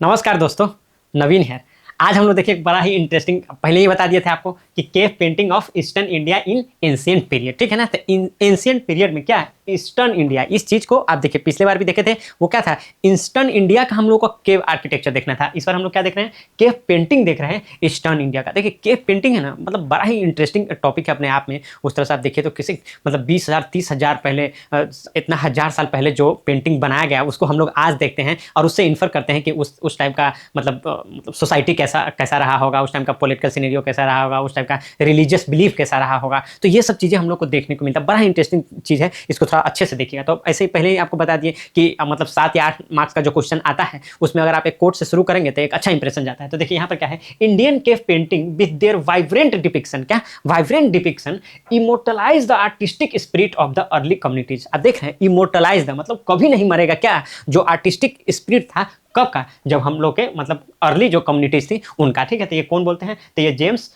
नमस्कार दोस्तों, नवीन है। आज हम लोग देखिए एक बड़ा ही इंटरेस्टिंग, पहले ही बता दिए थे आपको कि cave painting of eastern India in ancient period, ठीक है ना। तो एंशिएंट पीरियड में क्या है, ईस्टर्न इंडिया, इस चीज को आप देखिए पिछले बार भी देखे थे। वो क्या था, ईस्टर्न इंडिया का हम लोग को केव आर्किटेक्चर देखना था। इस बार हम लोग क्या देख रहे हैं, केव पेंटिंग देख रहे हैं ईस्टर्न इंडिया का। देखिए केव पेंटिंग है ना, मतलब बड़ा ही इंटरेस्टिंग टॉपिक है अपने आप में। उस तरह से आप देखिए तो किसी मतलब 20,000 30,000 पहले इतना हजार साल पहले जो पेंटिंग बनाया गया उसको हम लोग आज देखते हैं और उससे इन्फर करते हैं कि उस टाइम का मतलब सोसाइटी कैसा कैसा रहा होगा, उस टाइम का पॉलिटिकल सिनेरियो कैसा रहा होगा, उस टाइम का रिलीजियस बिलीफ कैसा रहा होगा। तो ये सब चीज़ें हम लोग को देखने को मिलता है। बड़ा इंटरेस्टिंग चीज़ है, इसको थोड़ा अच्छे से देखिएगा। तो ऐसे ही पहले ही आपको बता दिए कि मतलब 7 या 8 मार्क्स का जो क्वेश्चन आता है उसमें अगर आप एक कोट से शुरू करेंगे तो एक अच्छा इंप्रेशन जाता है। तो देखिए यहाँ पर क्या है, Indian cave painting with their vibrant depiction, क्या vibrant depiction immortalise the artistic spirit of the early communities. आप देख रहे हैं इमोर्टलाइज द मतलब कभी नहीं मरेगा, क्या जो आर्टिस्टिक स्पिरिट था कब का, जब हम लोग के मतलब अर्ली जो कम्युनिटीज थी उनका, ठीक है। तो ये कौन बोलते हैं, तो ये जेम्स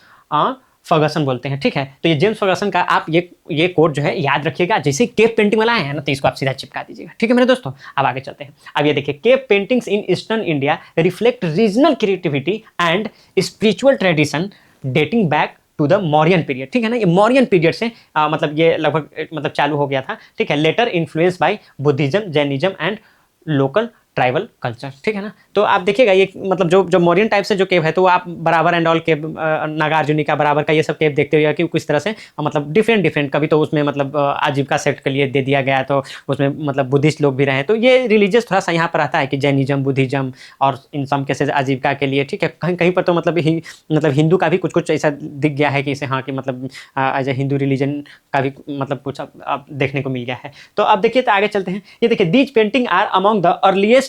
फर्गसन बोलते हैं, ठीक है। तो ये जेम्स फर्गसन का आप ये कोड जो है याद रखिएगा। जैसे केव पेंटिंग वाला है ना, तो इसको आप सीधा चिपका दीजिएगा, ठीक है मेरे दोस्तों। अब आगे चलते हैं। अब ये देखिए, cave paintings in eastern India reflect regional creativity and spiritual tradition dating back to the Mauryan period, ठीक है ना। ये मौर्यन पीरियड से मतलब ये लगभग मतलब चालू हो गया था, ठीक है। Later influence by Buddhism, Jainism and local tribal culture, ठीक है ना। तो आप देखिएगा ये मतलब जो मॉरियन टाइप से जो केव है, तो आप बराबर एंड ऑल केव, नागार्जुनी का बराबर का ये सब केव देखते हुए कि किस तरह से मतलब डिफरेंट कभी तो उसमें मतलब आजीविका सेक्ट के लिए दे दिया गया, तो उसमें मतलब बुद्धिस्ट लोग भी रहे। तो ये रिलीजियस थोड़ा सा यहाँ पर आता है कि जैनिज्म, बुद्धिज्म और इन सम केसेज आजीविका के लिए, ठीक है। कहीं कहीं पर तो मतलब हिंदू का भी कुछ ऐसा दिख गया है कि इसे हाँ कि मतलब एज ए हिंदू रिलीजन का भी मतलब कुछ अब देखने को मिल गया है। तो अब देखिए तो आगे चलते हैं। ये देखिए, these painting are among the earliest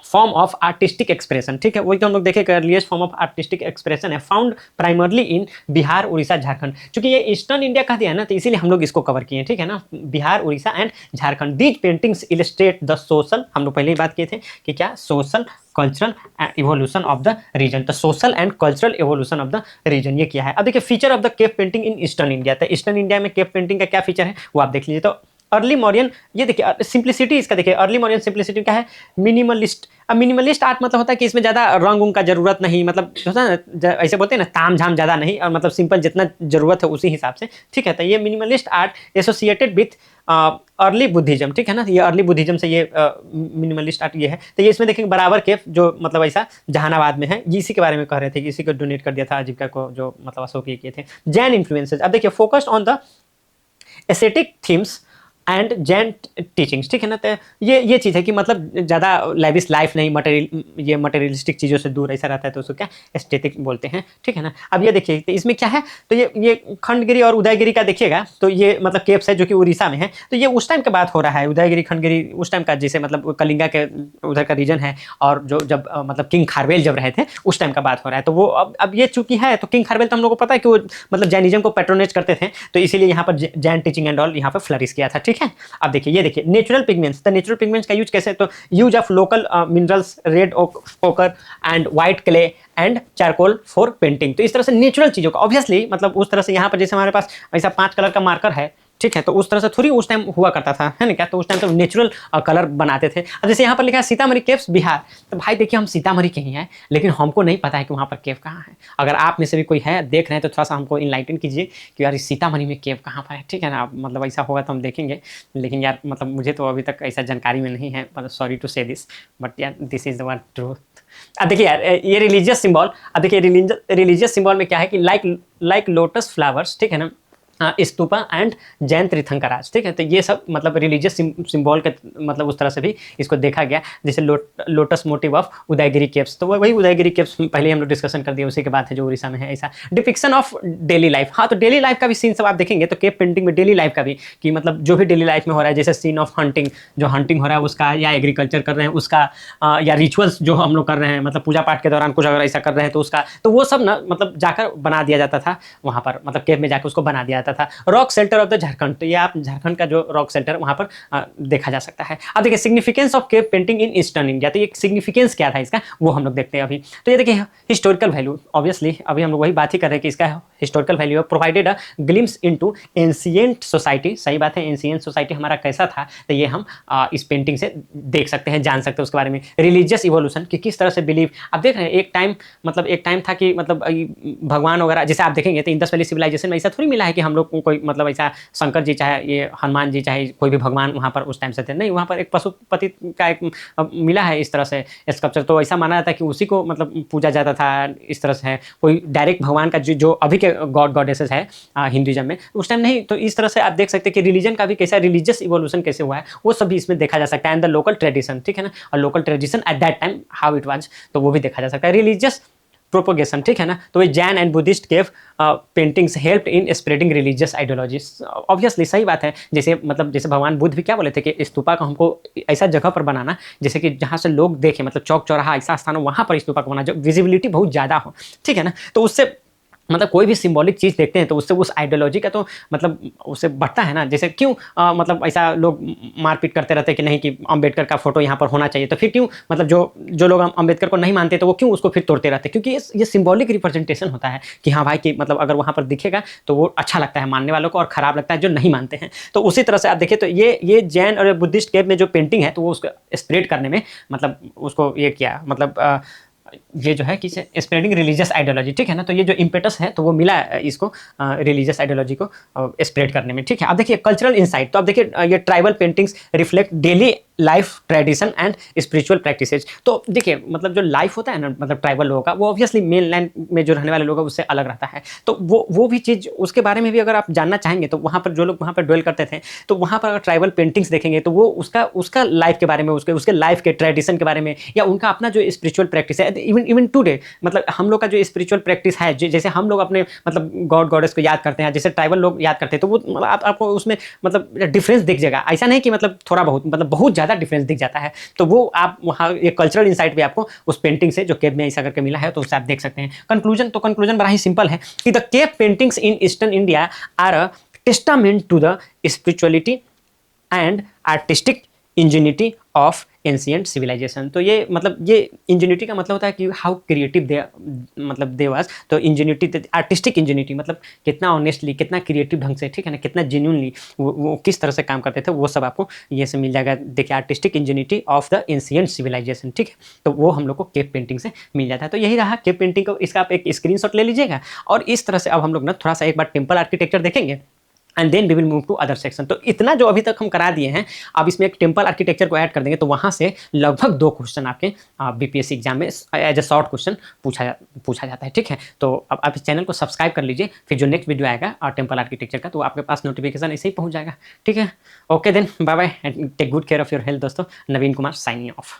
form of artistic expression, ठीक है। वही तो हम लोग देखें earliest form of artistic expression है, found primarily in Bihar, Orissa, Jharkhand. क्योंकि ये ईस्टर्न इंडिया कह दिया है ना, तो इसीलिए हम लोग इसको कवर किए, ठीक है ना। Bihar, Orissa and Jharkhand. These paintings illustrate the social, हम लोग पहले ही बात किए थे कि क्या social cultural evolution of the region. तो social and cultural evolution of the region ये किया है। अब देखिए feature of the cave painting in eastern India. तो ईस्टर्न इंडिया में केव पेंटिंग का क्या फीचर है वो आप देख लीजिए। तो अर्ली मॉरियन, ये देखिए सिंप्लिसिटी इसका देखिए, अर्ली मॉरियन सिंप्लिसिटी क्या है, मिनिमलिस्ट। अब मिनिमलिस्ट आर्ट मतलब होता है कि इसमें ज़्यादा रंग उंग का जरूरत नहीं, मतलब होता है ना ऐसे बोलते हैं ना, ताम झाम ज़्यादा नहीं, और मतलब सिंपल जितना जरूरत है उसी हिसाब से, ठीक है। तो ये minimalist art associated with early Buddhism, ठीक है ना। ये अर्ली बुद्धिज्म से ये मिनिमलिस्ट आर्ट ये है। तो ये इसमें देखेंगे बराबर केव जो मतलब ऐसा जहानाबाद में है, इसी के बारे में कह रहे थे कि इसी को डोनेट कर दिया था आजीविका को, जो मतलब अशोक किए थे। जैन इन्फ्लुएंसेस, अब देखिए focused on the aesthetic themes and Jain teachings, ठीक है ना। तो ये चीज़ है कि मतलब ज़्यादा लेविश लाइफ नहीं, मटेरियलिस्टिक चीज़ों से दूर ऐसा रहता है, तो उसको क्या एस्थेटिक बोलते हैं, ठीक है ना। अब ये देखिए तो इसमें क्या है, तो ये खंडगिरी और उदयगिरी का देखिएगा, तो ये मतलब केव्स है जो कि उड़ीसा में है। तो ये उस टाइम के बात हो रहा है, उदयगिरी खंडगिरी उस टाइम का, जैसे मतलब कलिंगा के उधर का रीजन है, और जो जब मतलब किंग खारवेल जब रहे थे उस टाइम का बात हो रहा है। तो वो अब ये चूंकि है, तो किंग खारवेल तो हम लोग को पता है कि वो मतलब जैनिज्म को पैट्रोनेज करते थे, तो इसीलिए यहाँ पर जैन टीचिंग एंड ऑल यहाँ पर फ्लरिश किया था, ठीक है। अब देखिए, ये देखिए नेचुरल पिगमेंट्स। तो नेचुरल पिगमेंट्स का यूज कैसे, तो use of local minerals, red ochre and white clay and charcoal for painting. तो इस तरह से नेचुरल चीज़ों का ऑब्वियसली मतलब उस तरह से यहाँ पर जैसे हमारे पास ऐसा 5 कलर का मार्कर है, ठीक है, तो उस तरह से थोड़ी उस टाइम हुआ करता था, है ना क्या। तो उस टाइम तो नेचुरल कलर बनाते थे। अब जैसे यहाँ पर लिखा है सीतामढ़ी केव्स बिहार, तो भाई देखिए हम सीतामढ़ी के ही हैं, लेकिन हमको नहीं पता है कि वहाँ पर केव कहाँ है। अगर आप में से भी कोई है देख रहे हैं तो थोड़ा सा हमको इनलाइटन कीजिए कि यार सीतामढ़ी में केव कहाँ पर है, ठीक है ना। मतलब ऐसा होगा तो हम देखेंगे, लेकिन यार मतलब मुझे तो अभी तक ऐसा जानकारी में नहीं है, मतलब सॉरी टू से दिस, बट यार दिस इज द ट्रूथ। अब देखिए यार ये रिलीजियस सिंबल, अब देखिए रिलीजियस सिंबल में क्या है कि लाइक लोटस फ्लावर्स, ठीक है ना, स्तूपा एंड जैन तीर्थंकराज, ठीक है। तो ये सब मतलब रिलीजियस सिंबल के मतलब उस तरह से भी इसको देखा गया, जैसे lotus motif of Udayagiri caves. तो वही उदयगिरी केव्स पहले हम लोग डिस्कशन कर दिए, उसी के बाद है जो उड़ीसा में है। ऐसा डिपिक्शन ऑफ डेली लाइफ, हाँ तो डेली लाइफ का भी सीन सब आप देखेंगे, तो केव पेंटिंग में डेली लाइफ का भी, कि मतलब जो भी डेली लाइफ में हो रहा है, जैसे सीन ऑफ हंटिंग, जो हंटिंग हो रहा है उसका, या एग्रीकल्चर कर रहे हैं उसका, या रिचुअल्स जो हम लोग कर रहे हैं, मतलब पूजा पाठ के दौरान कुछ अगर ऐसा कर रहे हैं तो उसका, तो वो सब ना मतलब जाकर बना दिया जाता था वहाँ पर, मतलब केव में जाकर उसको बना दिया जाता था। Rock shelter of the Jharkhand, तो ये आप झारखंड का जो रॉक सेल्टर वहाँ पर देखा जा सकता है। अब देखिए significance of cave painting in eastern India, तो ये सिग्निफिकेंस क्या था इसका वो हम लोग देखते हैं अभी। तो ये देखिए हिस्टोरिकल वैल्यू, ऑब्वियसली अभी हम लोग वही बात ही कर रहे हैं कि इसका हिस्टोरिकल वैल्यू है, provided a glimpse into ancient society. सही बात है, एंशिएंट सोसाइटी हमारा कैसा था, तो ये हम इस पेंटिंग से देख सकते हैं, जान सकते हैं उसके बारे में। रिलीजियस इवोल्यूशन कि किस तरह से बिलीव, आप देख रहे हैं एक टाइम था कि मतलब भगवान वगैरह, जैसे आप देखेंगे तो इंडस वैली सिविलाइजेशन में ऐसा थोड़ी मिला है कि हम लोग को कोई मतलब ऐसा शंकर जी चाहे ये हनुमान जी चाहे कोई भी भगवान वहाँ पर उस टाइम से थे, नहीं, वहाँ पर एक पशुपति का एक मिला है इस तरह से स्कल्पचर। तो ऐसा माना जाता है कि उसी को मतलब पूजा जाता था इस तरह से है, कोई डायरेक्ट भगवान का जो अभी के गॉड गॉडेसेस है हिंदुइज्म में उस टाइम नहीं। तो इस तरह से आप देख सकते हैं कि रिलीजन का भी कैसा रिलीजियस इवोल्यूशन कैसे हुआ है वो सब भी इसमें देखा जा सकता है, एंड द लोकल ट्रेडिशन, ठीक है ना, और local tradition at that time how it was, तो वो भी देखा जा सकता है। रिलीजियस प्रोपोगेशन, ठीक है ना, तो ये Jain and Buddhist cave paintings help in spreading religious ideologies. Obviously सही बात है, जैसे मतलब जैसे भगवान बुद्ध भी क्या बोले थे कि स्तूपा को हमको ऐसा जगह पर बनाना जैसे कि जहाँ से लोग देखें, मतलब चौक चौराहा ऐसा स्थान हो वहाँ पर स्तूपा को बनाना जो विजिबिलिटी बहुत ज़्यादा हो, ठीक है ना। तो उससे मतलब कोई भी सिंबॉलिक चीज़ देखते हैं तो उससे उस आइडियोलॉजी का तो मतलब उससे बढ़ता है ना। जैसे क्यों मतलब ऐसा लोग मारपीट करते रहते हैं कि नहीं कि अंबेडकर का फोटो यहाँ पर होना चाहिए, तो फिर क्यों मतलब जो लोग अंबेडकर को नहीं मानते तो वो क्यों उसको फिर तोड़ते रहते हैं, क्योंकि ये सिंबॉलिक रिप्रेजेंटेशन होता है कि हाँ भाई कि मतलब अगर वहाँ पर दिखेगा तो वो अच्छा लगता है मानने वालों को और ख़राब लगता है जो नहीं मानते हैं। तो उसी तरह से आप देखिए तो ये जैन और बुद्धिस्ट केव में जो पेंटिंग है तो वो उसको स्प्रेड करने में मतलब उसको ये किया, मतलब ये जो है कि स्प्रेडिंग रिलीजियस आइडियोलॉजी, ठीक है ना। तो ये जो इम्पेटस है तो वो मिला इसको रिलीजियस आइडियोलॉजी को स्प्रेड करने में, ठीक है। अब देखिए कल्चरल इंसाइट, तो अब देखिए ये tribal paintings reflect daily life tradition and spiritual practices. तो देखिए मतलब जो लाइफ होता है ना मतलब ट्राइबल लोगों का वो ऑब्वियसली मेन लैंड में जो रहने वाले लोग हैं उससे अलग रहता है। तो वो भी चीज़ उसके बारे में भी अगर आप जानना चाहेंगे तो वहाँ पर जो लोग वहाँ पर ड्वेल करते थे तो वहाँ पर अगर ट्राइबल पेंटिंग्स देखेंगे तो वो उसका लाइफ के बारे में, उसके लाइफ के ट्रेडिशन के बारे में, या उनका अपना जो स्पिरिचुअल प्रैक्टिस है। इवन टुडे मतलब हम लोग का जो स्पिरिचुअल प्रैक्टिस है, जैसे हम लोग अपने मतलब गॉड गॉडेस को याद करते हैं, जैसे ट्राइबल लोग याद करते हैं, तो वो मतलब आपको उसमें मतलब डिफरेंस दिख जाएगा। ऐसा नहीं कि मतलब थोड़ा बहुत, मतलब बहुत ज़्यादा डिफरेंस दिख जाता है। तो वो आप वहाँ एक कल्चरल इंसाइट भी आपको उस पेंटिंग से जो केव में ऐसा करके मिला है तो उससे आप देख सकते हैं। कंक्लूजन बड़ा ही सिंपल है कि the cave paintings in eastern India are a testament to the spirituality and artistic ingenuity of ancient civilisation. तो ये मतलब ये इंजीनिटी का मतलब होता है कि हाउ क्रिएटिव दे मतलब दे वाज। तो इंजीनिटी आर्टिस्टिक इंजीनिटी मतलब कितना ऑनेस्टली, कितना क्रिएटिव ढंग से, ठीक है ना, कितना जेन्युइनली वो किस तरह से काम करते थे वो सब आपको ये से मिल जाएगा। देखिए artistic ingenuity of the ancient civilisation, ठीक है, तो वो हम लोग को केव पेंटिंग से मिल जाता है। तो यही रहा केव पेंटिंग को, इसका आप एक स्क्रीनशॉट ले लीजिएगा। और इस तरह से अब हम लोग ना थोड़ा सा एक बार टेम्पल आर्किटेक्चर देखेंगे and then we will move to other section. तो इतना जो अभी तक हम करा दिए हैं, अब इसमें एक टेम्पल आर्किटेक्चर को ऐड कर देंगे तो वहाँ से लगभग 2 क्वेश्चन आपके बीपीएससी एग्जाम में एज ए शॉर्ट क्वेश्चन पूछा जाता है, ठीक है। तो अब आप इस चैनल को सब्सक्राइब कर लीजिए, फिर जो नेक्स्ट वीडियो आएगा टेम्पल आर्किटेक्चर का तो आपके पास नोटिफिकेशन ऐसे ही पहुँच जाएगा, ठीक है। Okay then bye bye and take good care of your health दोस्तों। Naveen Kumar signing of.